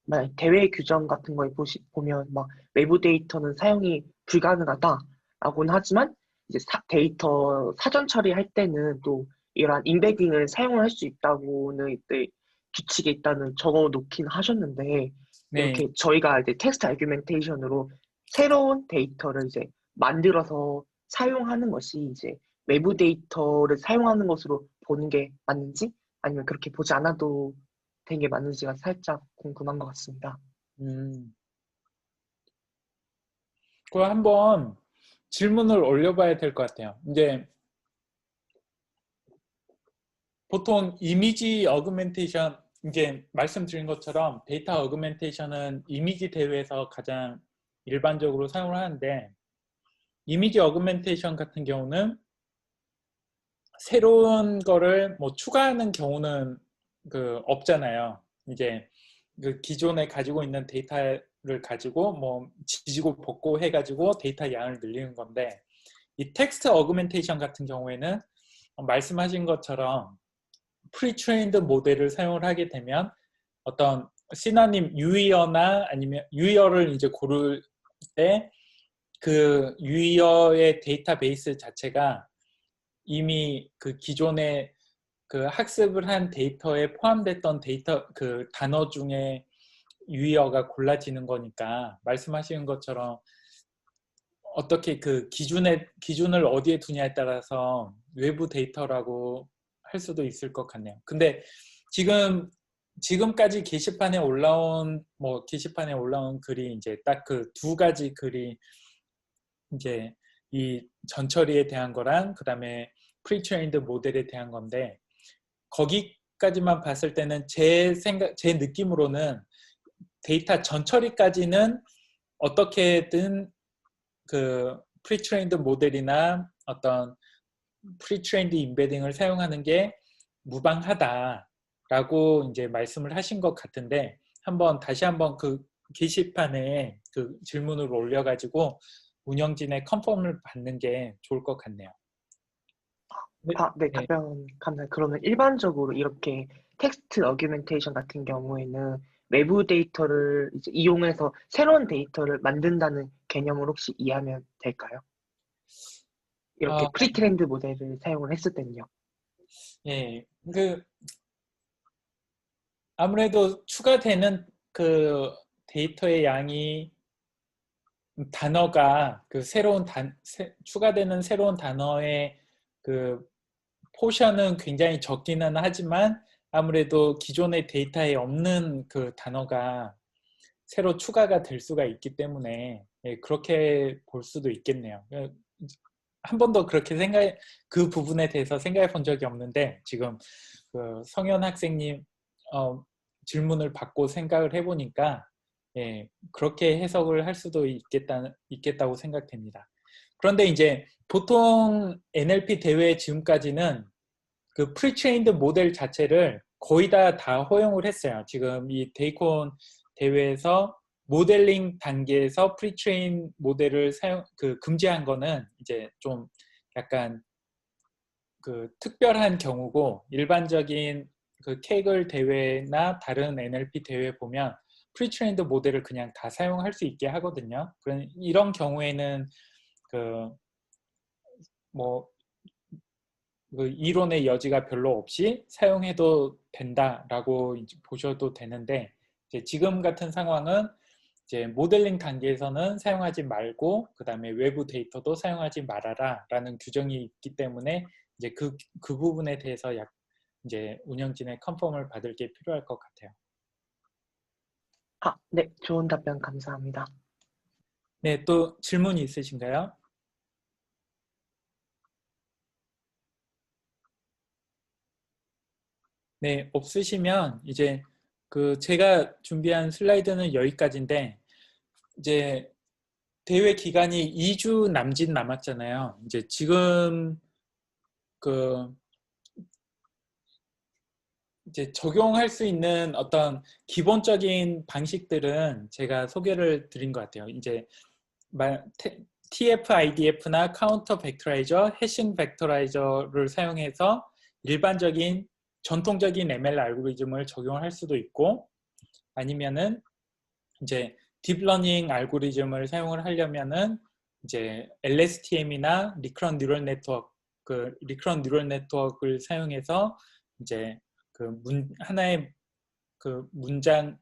만약 대외 규정 같은 거에 보면 막 외부 데이터는 사용이 불가능하다라고는 하지만 이제 데이터 사전 처리할 때는 또 이러한 인베딩을 사용을 할 수 있다고는 이때 규칙에 있다는 적어 놓긴 하셨는데, 네, 이렇게 저희가 이제 텍스트 아규멘테이션으로 새로운 데이터를 이제 만들어서 사용하는 것이 이제 외부 데이터를 사용하는 것으로 보는 게 맞는지 아니면 그렇게 보지 않아도 되는 게 맞는지가 살짝 궁금한 것 같습니다. 그거 한번 질문을 올려봐야 될 것 같아요. 이제 보통 이미지 어그멘테이션, 이제 말씀드린 것처럼 데이터 어그멘테이션은 이미지 대회에서 가장 일반적으로 사용을 하는데, 이미지 어그멘테이션 같은 경우는 새로운 거를 뭐 추가하는 경우는 없잖아요. 이제 그 기존에 가지고 있는 데이터를 가지고 뭐 지지고 볶고 해가지고 데이터 양을 늘리는 건데, 이 텍스트 어그멘테이션 같은 경우에는 말씀하신 것처럼 프리트레인드 모델을 사용을 하게 되면 어떤 시너님 유의어나 아니면 유의어를 이제 고를 때 그 유의어의 데이터베이스 자체가 이미 그 기존에 그 학습을 한 데이터에 포함됐던 데이터 그 단어 중에 유의어가 골라지는 거니까, 말씀하시는 것처럼 어떻게 그 기준을 어디에 두냐에 따라서 외부 데이터라고 할 수도 있을 것 같네요. 근데 지금까지 게시판에 올라온 글이 이제 딱 그 두 가지 글이 이제 이 전처리에 대한 거랑 그다음에 프리트레인드 모델에 대한 건데, 거기까지만 봤을 때는 제 느낌으로는 데이터 전처리까지는 어떻게든 그 프리트레인드 모델이나 어떤 프리트레인드 임베딩을 사용하는 게 무방하다라고 이제 말씀을 하신 것 같은데, 다시 한번 그 게시판에 그 질문을 올려가지고 운영진의 컨펌을 받는 게 좋을 것 같네요. 네, 네, 네. 답변 감사합니다. 그러면 일반적으로 이렇게 텍스트 어규멘테이션 같은 경우에는 외부 데이터를 이제 이용해서 새로운 데이터를 만든다는 개념을 혹시 이해하면 될까요? 이렇게 어, 프리트렌드 모델을 사용을 했을 때는요. 예, 아무래도 추가되는 그 데이터의 양이 단어가 그 추가되는 새로운 단어의 그 포션은 굉장히 적기는 하지만, 아무래도 기존의 데이터에 없는 그 단어가 새로 추가가 될 수가 있기 때문에, 예, 그렇게 볼 수도 있겠네요. 한 번도 그 부분에 대해서 생각해 본 적이 없는데, 지금 그 성현 학생님 질문을 받고 생각을 해보니까, 예, 그렇게 해석을 할 수도 있겠다고 생각됩니다. 그런데 이제 보통 NLP 대회 지금까지는 그 프리트레인드 모델 자체를 거의 다 허용을 했어요. 지금 이 데이콘 대회에서 모델링 단계에서 프리트레인 모델을 금지한 거는 이제 좀 약간 그 특별한 경우고, 일반적인 그 케이글 대회나 다른 NLP 대회 보면 프리트레인드 모델을 그냥 다 사용할 수 있게 하거든요. 이런 경우에는 그 이론의 여지가 별로 없이 사용해도 된다라고 보셔도 되는데, 이제 지금 같은 상황은 이제 모델링 단계에서는 사용하지 말고 그 다음에 외부 데이터도 사용하지 말아라라는 규정이 있기 때문에, 이제 그 부분에 대해서 이제 운영진의 컨펌을 받을 게 필요할 것 같아요. 네, 좋은 답변 감사합니다. 네, 또 질문이 있으신가요? 네, 없으시면 이제 그 제가 준비한 슬라이드는 여기까지인데 이제 대회 기간이 2주 남짓 남았잖아요. 이제 지금 그 이제 적용할 수 있는 어떤 기본적인 방식들은 제가 소개를 드린 것 같아요. 이제 TF-IDF나 카운터 벡터라이저, 해싱 벡터라이저를 사용해서 일반적인 전통적인 ML 알고리즘을 적용할 수도 있고, 아니면은 이제 딥러닝 알고리즘을 사용을 하려면은 이제 LSTM이나 리커런트 뉴럴 네트워크, 리커런트 뉴럴 네트워크를 사용해서 이제 하나의 그 문장을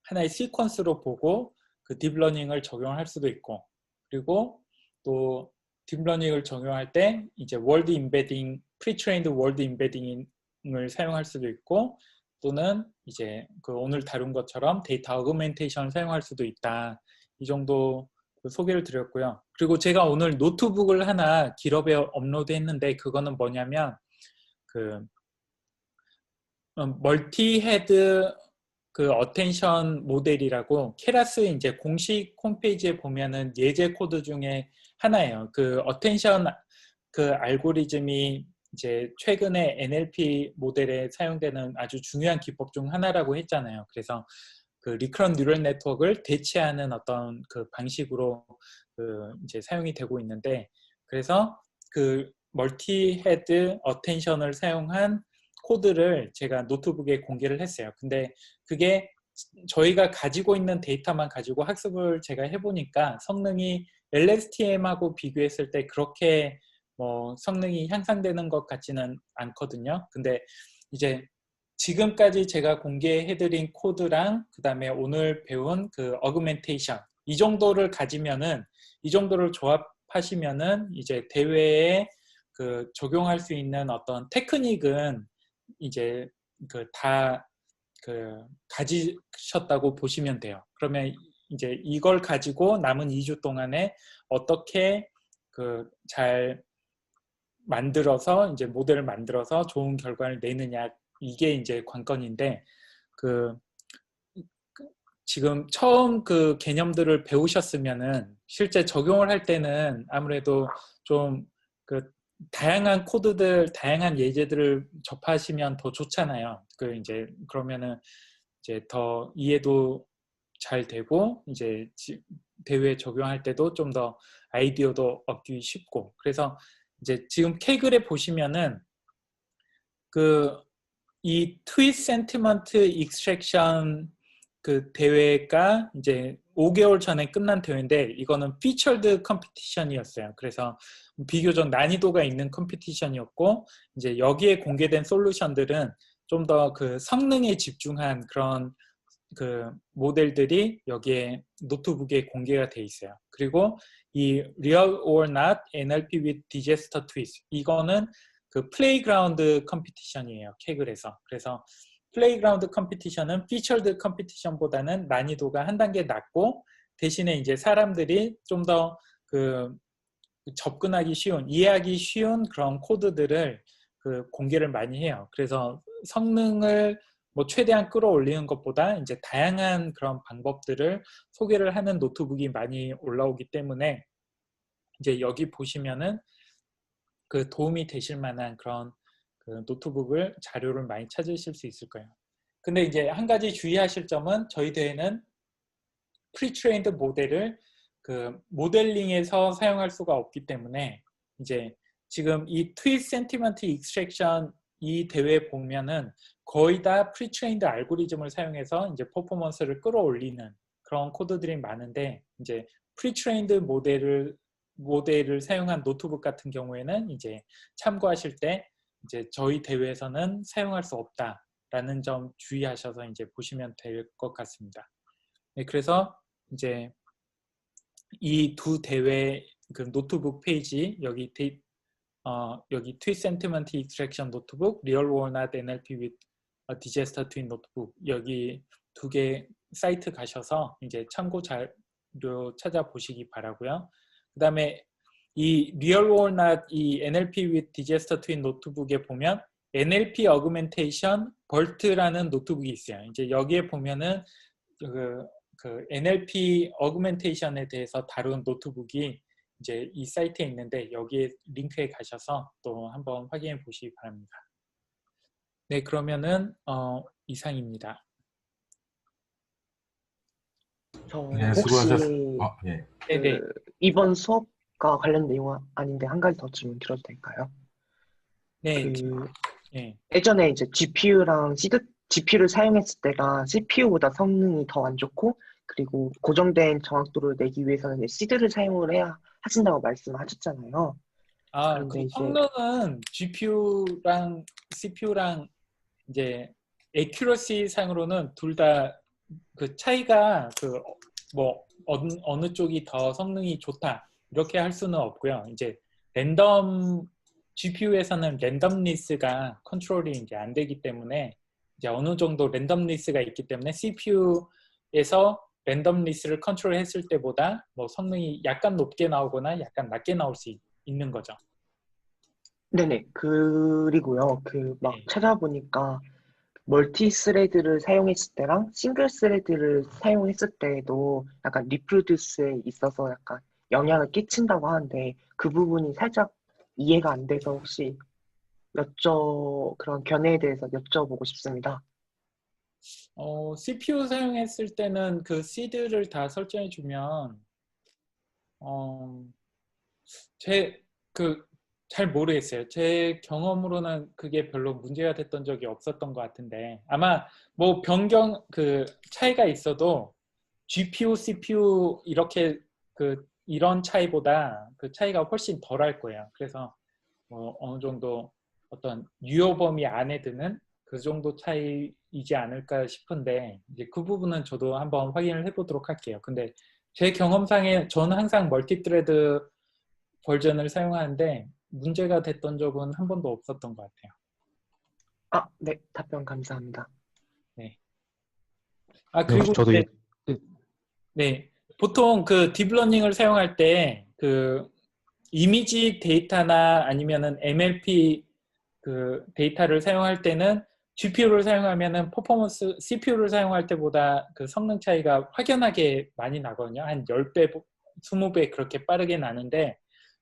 하나의 시퀀스로 보고 그 딥러닝을 적용할 수도 있고, 그리고 또 딥러닝을 적용할 때 이제 월드 임베딩, 프리트레인드 월드 임베딩을 사용할 수도 있고, 또는 이제 그 오늘 다룬 것처럼 데이터 어그멘테이션을 사용할 수도 있다. 이 정도 소개를 드렸고요. 그리고 제가 오늘 노트북을 하나 GitHub에 업로드했는데, 그거는 뭐냐면 그 멀티 헤드 그 어텐션 모델이라고 케라스 이제 공식 홈페이지에 보면은 예제 코드 중에 하나예요. 그 어텐션 그 알고리즘이 이제 최근에 NLP 모델에 사용되는 아주 중요한 기법 중 하나라고 했잖아요. 그래서 그 리커런트 뉴럴 네트워크를 대체하는 어떤 그 방식으로 그 이제 사용이 되고 있는데, 그래서 그 멀티 헤드 어텐션을 사용한 코드를 제가 노트북에 공개를 했어요. 근데 그게 저희가 가지고 있는 데이터만 가지고 학습을 제가 해보니까 성능이 LSTM하고 비교했을 때 그렇게 뭐 성능이 향상되는 것 같지는 않거든요. 근데 이제 지금까지 제가 공개해드린 코드랑 그 다음에 오늘 배운 그 어그멘테이션, 이 정도를 가지면은, 이 정도를 조합하시면은 이제 대회에 그 적용할 수 있는 어떤 테크닉은 이제 다 가지셨다고 보시면 돼요. 그러면 이제 이걸 가지고 남은 2주 동안에 어떻게 잘 만들어서 이제 모델을 만들어서 좋은 결과를 내느냐, 이게 이제 관건인데, 지금 처음 그 개념들을 배우셨으면은 실제 적용을 할 때는 아무래도 좀 다양한 코드들, 다양한 예제들을 접하시면 더 좋잖아요. 이제 그러면은 이제 더 이해도 잘 되고, 이제 대회에 적용할 때도 좀 더 아이디어도 얻기 쉽고. 그래서 이제 지금 K글에 보시면은 이 트윗 센티먼트 익스트랙션 그 대회가 이제 5개월 전에 끝난 대회인데, 이거는 피처드 컴피티션이었어요. 그래서 비교적 난이도가 있는 컴피티션이었고, 이제 여기에 공개된 솔루션들은 좀 더 그 성능에 집중한 그런 그 모델들이 여기에 노트북에 공개가 돼 있어요. 그리고 이 Real or Not NLP with Digester Twist, 이거는 그 플레이그라운드 컴피티션이에요, 케글에서. 그래서 플레이그라운드 컴피티션은 피처드 컴피티션보다는 난이도가 한 단계 낮고, 대신에 이제 사람들이 좀 더 접근하기 쉬운, 이해하기 쉬운 그런 코드들을 공개를 많이 해요. 그래서 성능을 뭐 최대한 끌어올리는 것보다 이제 다양한 그런 방법들을 소개를 하는 노트북이 많이 올라오기 때문에, 이제 여기 보시면은 도움이 되실 만한 그런 노트북을, 자료를 많이 찾으실 수 있을 거예요. 근데 이제 한 가지 주의하실 점은, 저희 대회는 프리트레인드 모델을 모델링에서 사용할 수가 없기 때문에, 이제 지금 이 트윗 센티먼트 익스트랙션 이 대회에 보면은 거의 다 프리트레인드 알고리즘을 사용해서 이제 퍼포먼스를 끌어올리는 그런 코드들이 많은데, 이제 프리트레인드 모델을 사용한 노트북 같은 경우에는 이제 참고하실 때 이제 저희 대회에서는 사용할 수 없다라는 점 주의하셔서 이제 보시면 될 것 같습니다. 네, 그래서 이제 이 두 대회 그 노트북 페이지, 여기 여기 트윗 센티먼트 익스트랙션 노트북, 리얼 or not NLP with digester twin 노트북, 여기 두 개 사이트 가셔서 이제 참고 잘 찾아보시기 바라고요. 그다음에 이 Real or Not 이 NLP with Digester Twin 노트북에 보면 NLP Augmentation BERT라는 노트북이 있어요. 이제 여기에 보면은 그 NLP Augmentation에 대해서 다룬 노트북이 이제 이 사이트에 있는데 여기에 링크에 가셔서 또 한번 확인해 보시기 바랍니다. 네, 그러면은 이상입니다. 저 네, 혹시 수고하셨습니다. 예. 네네. 이번 수업과 관련 내용은 아닌데 한 가지 더 질문 드려도 될까요? 네, 그 예. 예전에 이제 GPU를 사용했을 때가 CPU보다 성능이 더 안 좋고 그리고 고정된 정확도를 내기 위해서는 시드를 사용을 해야 하신다고 말씀하셨잖아요. 그런데 그 이제 성능은 GPU랑 CPU랑 이제 accuracy 상으로는 둘 다 그 차이가 그 뭐 어느 쪽이 더 성능이 좋다 이렇게 할 수는 없고요. 이제 GPU에서는 랜덤리스가 컨트롤이 이제 안 되기 때문에 이제 어느 정도 랜덤리스가 있기 때문에 CPU에서 랜덤리스를 컨트롤했을 때보다 뭐 성능이 약간 높게 나오거나 약간 낮게 나올 수 있는 거죠. 네네. 그리고요. 막 네. 찾아보니까 멀티 스레드를 사용했을 때랑 싱글 스레드를 사용했을 때에도 약간 리프로듀스에 있어서 약간 영향을 끼친다고 하는데 그 부분이 살짝 이해가 안 돼서 혹시 그런 견해에 대해서 여쭤보고 싶습니다. CPU 사용했을 때는 그 시드를 다 설정해 주면 잘 모르겠어요. 제 경험으로는 그게 별로 문제가 됐던 적이 없었던 것 같은데 아마 뭐 차이가 있어도 GPU, CPU 이렇게 이런 차이보다 그 차이가 훨씬 덜할 거예요. 그래서 뭐 어느 정도 어떤 유효 범위 안에 드는 그 정도 차이이지 않을까 싶은데 이제 그 부분은 저도 한번 확인을 해보도록 할게요. 근데 제 경험상에 저는 항상 멀티트레드 버전을 사용하는데 문제가 됐던 적은 한 번도 없었던 것 같아요. 네. 답변 감사합니다. 네. 네, 그리고 혹시 저도 이제, 네, 보통 그 딥러닝을 사용할 때 그 이미지 데이터나 아니면은 MLP 그 데이터를 사용할 때는 GPU를 사용하면은 CPU를 사용할 때보다 그 성능 차이가 확연하게 많이 나거든요. 한 10배, 20배 그렇게 빠르게 나는데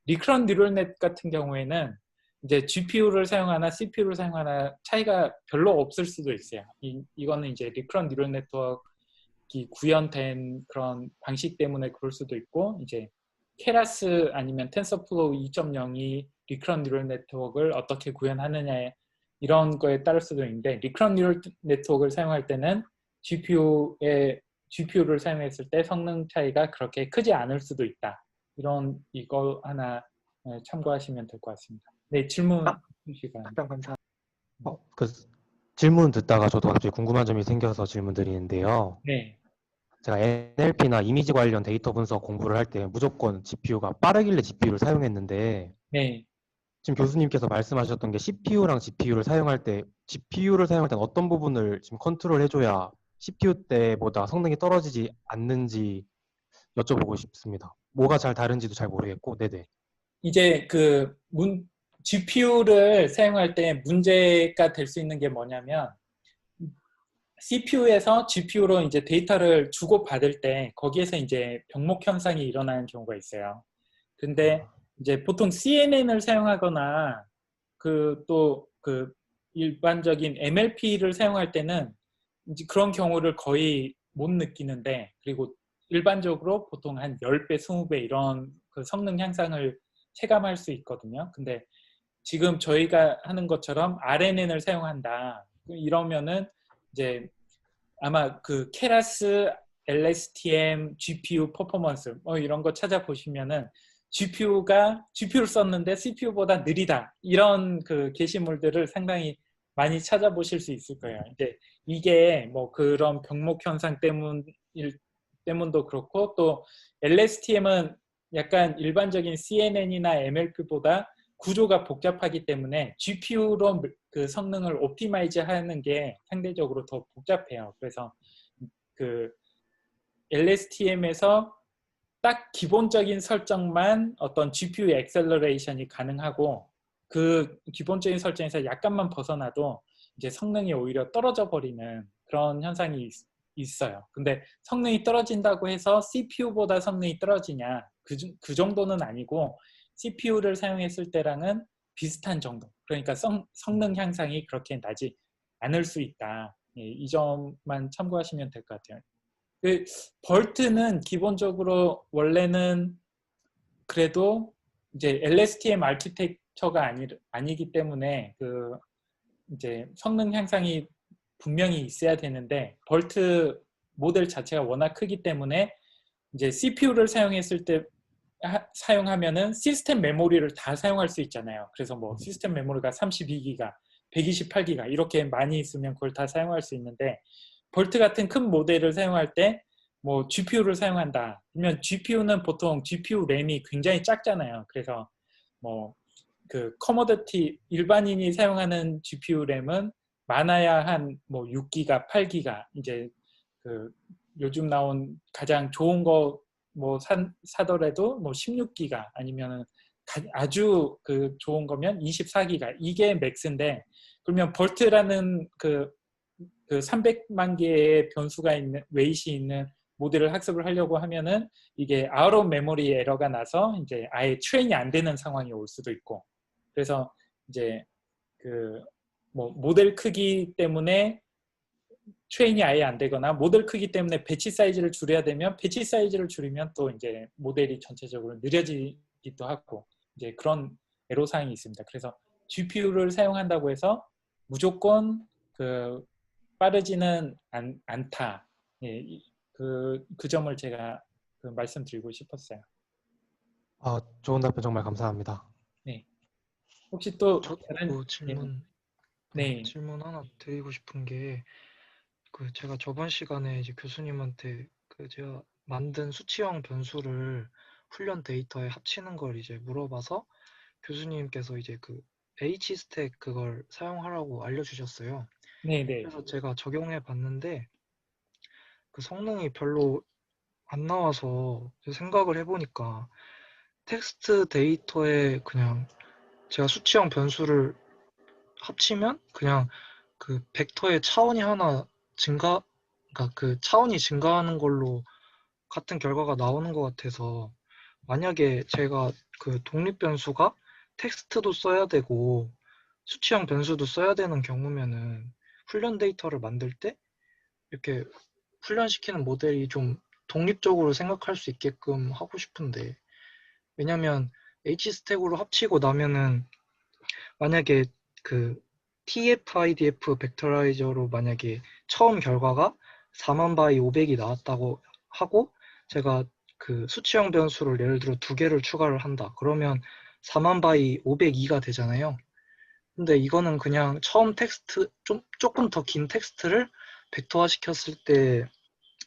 리크런 뉴럴넷 같은 경우에는 이제 GPU를 사용하나 CPU를 사용하나 차이가 별로 없을 수도 있어요. 이거는 이제 리크런 뉴럴 네트워크가 구현된 그런 방식 때문에 그럴 수도 있고 이제 케라스 아니면 텐서플로우 2.0이 리크런 뉴럴 네트워크를 어떻게 구현하느냐 이런 거에 따를 수도 있는데 리크런 뉴럴 네트워크를 사용할 때는 GPU를 사용했을 때 성능 차이가 그렇게 크지 않을 수도 있다. 이거 하나 참고하시면 될 것 같습니다. 네, 질문 시간. 답변 감사합니다. 그 질문 듣다가 저도 갑자기 궁금한 점이 생겨서 질문 드리는데요. 네, 제가 NLP나 이미지 관련 데이터 분석 공부를 할 때 무조건 GPU가 빠르길래 GPU를 사용했는데 네. 지금 교수님께서 말씀하셨던 게 GPU를 사용할 때 어떤 부분을 지금 컨트롤 해줘야 CPU 때보다 성능이 떨어지지 않는지 여쭤보고 싶습니다. 뭐가 잘 다른지도 잘 모르겠고, 네네. 이제 GPU를 사용할 때 문제가 될 수 있는 게 뭐냐면 CPU에서 GPU로 이제 데이터를 주고받을 때 거기에서 이제 병목 현상이 일어나는 경우가 있어요. 근데 이제 보통 CNN을 사용하거나 또 일반적인 MLP를 사용할 때는 이제 그런 경우를 거의 못 느끼는데 그리고 일반적으로 보통 한 10배, 20배 이런 그 성능 향상을 체감할 수 있거든요. 근데 지금 저희가 하는 것처럼 RNN을 사용한다. 이러면은 이제 아마 그 케라스, LSTM, GPU 퍼포먼스 이런 거 찾아보시면은 GPU를 썼는데 CPU보다 느리다 이런 그 게시물들을 상당히 많이 찾아보실 수 있을 거예요. 이게 뭐 그런 병목 현상 때문도 그렇고 또 LSTM은 약간 일반적인 CNN이나 MLP보다 구조가 복잡하기 때문에 GPU로 그 성능을 옵티마이즈 하는 게 상대적으로 더 복잡해요. 그래서 그 LSTM에서 딱 기본적인 설정만 어떤 GPU 액셀러레이션이 가능하고 그 기본적인 설정에서 약간만 벗어나도 이제 성능이 오히려 떨어져 버리는 그런 현상이 있어요. 근데 성능이 떨어진다고 해서 CPU보다 성능이 떨어지냐? 그 정도는 아니고 CPU를 사용했을 때랑은 비슷한 정도. 그러니까 성능 향상이 그렇게 나지 않을 수 있다. 예, 이 점만 참고하시면 될 것 같아요. 그 벌트는 기본적으로 원래는 그래도 이제 LSTM 아키텍처가 아니기 때문에 그 이제 성능 향상이 분명히 있어야 되는데 벌트 모델 자체가 워낙 크기 때문에 이제 CPU를 사용했을 때 사용하면은 시스템 메모리를 다 사용할 수 있잖아요. 그래서 뭐 시스템 메모리가 32기가, 128기가 이렇게 많이 있으면 그걸 다 사용할 수 있는데 벌트 같은 큰 모델을 사용할 때 뭐 GPU를 사용한다. 그러면 GPU는 보통 GPU 램이 굉장히 작잖아요. 그래서 뭐 그 커머더티 일반인이 사용하는 GPU 램은 많아야 한 뭐 6기가, 8기가 이제 그 요즘 나온 가장 좋은 거 뭐 사더라도 뭐 16기가 아니면은 아주 그 좋은 거면 24기가 이게 맥스인데 그러면 벌트라는 그 300만 개의 변수가 있는 웨이시 있는 모델을 학습을 하려고 하면은 이게 아웃 오브 메모리 에러가 나서 이제 아예 트레인이 안 되는 상황이 올 수도 있고 그래서 이제 그 뭐 모델 크기 때문에 트레인이 아예 안 되거나 모델 크기 때문에 배치 사이즈를 줄여야 되면 배치 사이즈를 줄이면 또 이제 모델이 전체적으로 느려지기도 하고 이제 그런 애로사항이 있습니다. 그래서 GPU를 사용한다고 해서 무조건 그 빠르지는 않다. 예, 그 점을 제가 말씀드리고 싶었어요. 좋은 답변 정말 감사합니다. 네. 혹시 또 저도 다른 네. 질문 하나 드리고 싶은 게 그 제가 저번 시간에 이제 교수님한테 그 제가 만든 수치형 변수를 훈련 데이터에 합치는 걸 이제 물어봐서 교수님께서 이제 그 H스택 그걸 사용하라고 알려주셨어요. 네네. 그래서 제가 적용해 봤는데 그 성능이 별로 안 나와서 생각을 해보니까 텍스트 데이터에 그냥 제가 수치형 변수를 합치면 그냥 그 벡터의 차원이 하나 그러니까 그 차원이 증가하는 걸로 같은 결과가 나오는 것 같아서 만약에 제가 그 독립 변수가 텍스트도 써야 되고 수치형 변수도 써야 되는 경우면은 훈련 데이터를 만들 때 이렇게 훈련시키는 모델이 좀 독립적으로 생각할 수 있게끔 하고 싶은데 왜냐면 H스택으로 합치고 나면은 만약에 그 TF-IDF 벡터라이저로 만약에 처음 결과가 4만 바이 500이 나왔다고 하고 제가 그 수치형 변수를 예를 들어 2개를 추가를 한다. 그러면 4만 바이 502가 되잖아요. 근데 이거는 그냥 처음 텍스트 조금 더 긴 텍스트를 벡터화 시켰을 때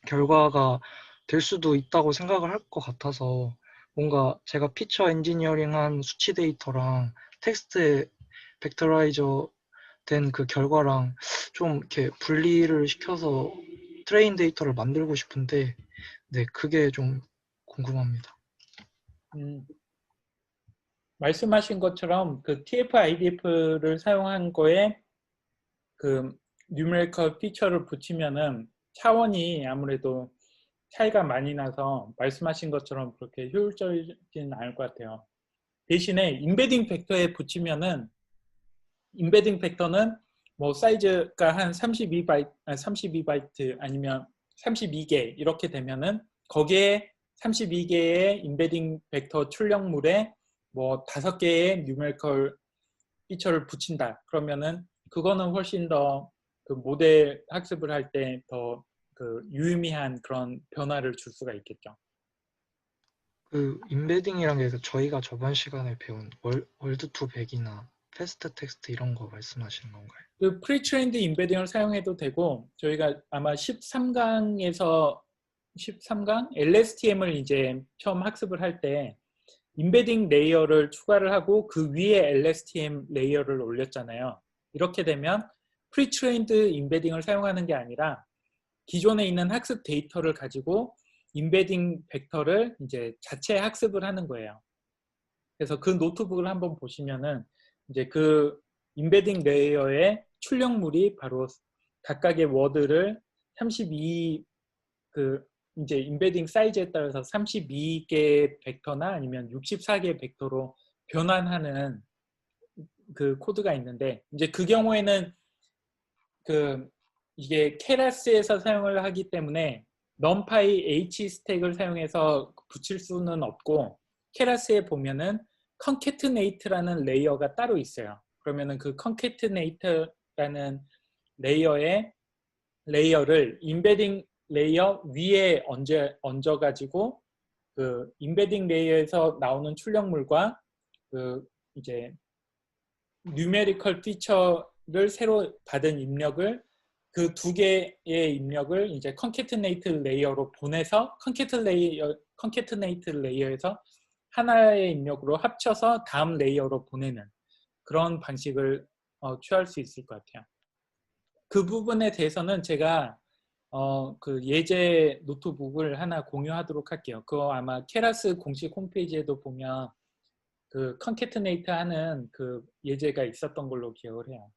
결과가 될 수도 있다고 생각을 할 것 같아서 뭔가 제가 피처 엔지니어링한 수치 데이터랑 텍스트에 벡터라이저 된 그 결과랑 좀 이렇게 분리를 시켜서 트레인 데이터를 만들고 싶은데 네, 그게 좀 궁금합니다. 말씀하신 것처럼 그 TF-IDF를 사용한 거에 그 뉴메리컬 피처를 붙이면은 차원이 아무래도 차이가 많이 나서 말씀하신 것처럼 그렇게 효율적이진 않을 것 같아요. 대신에 임베딩 벡터에 붙이면은 임베딩 벡터는 뭐 사이즈가 한 32바이트 아니면 32개 이렇게 되면은 거기에 32개의 임베딩 벡터 출력물에 뭐 5개의 뉴메리컬 피처를 붙인다. 그러면은 그거는 훨씬 더 그 모델 학습을 할 때 더 그 유의미한 그런 변화를 줄 수가 있겠죠. 그 임베딩이란 게 저희가 저번 시간에 배운 월드2 100이나 패스트 텍스트 이런 거 말씀하시는 건가요? 그 프리트레인드 임베딩을 사용해도 되고 저희가 아마 13강에서 13강 LSTM을 이제 처음 학습을 할 때 임베딩 레이어를 추가를 하고 그 위에 LSTM 레이어를 올렸잖아요. 이렇게 되면 프리트레인드 임베딩을 사용하는 게 아니라 기존에 있는 학습 데이터를 가지고 인베딩 벡터를 이제 자체 학습을 하는 거예요. 그래서 그 노트북을 한번 보시면은 이제 그 인베딩 레이어의 출력물이 바로 각각의 워드를 32 그 이제 인베딩 사이즈에 따라서 32개의 벡터나 아니면 64개의 벡터로 변환하는 그 코드가 있는데 이제 그 경우에는 그 이게 케라스에서 사용을 하기 때문에 numpy h 스택을 사용해서 붙일 수는 없고 케라스에 보면은 concatenate라는 레이어가 따로 있어요. 그러면은 그 concatenate라는 레이어를 인베딩 레이어 위에 얹어가지고 그 인베딩 레이어에서 나오는 출력물과 그 이제 뉴메리컬 피처를 새로 받은 입력을 그 두 개의 입력을 이제 concatenate 레이어로 보내서 concatenate 레이어에서 하나의 입력으로 합쳐서 다음 레이어로 보내는 그런 방식을 취할 수 있을 것 같아요. 그 부분에 대해서는 제가 그 예제 노트북을 하나 공유하도록 할게요. 그거 아마 케라스 공식 홈페이지에도 보면 그 concatenate 하는 그 예제가 있었던 걸로 기억을 해요.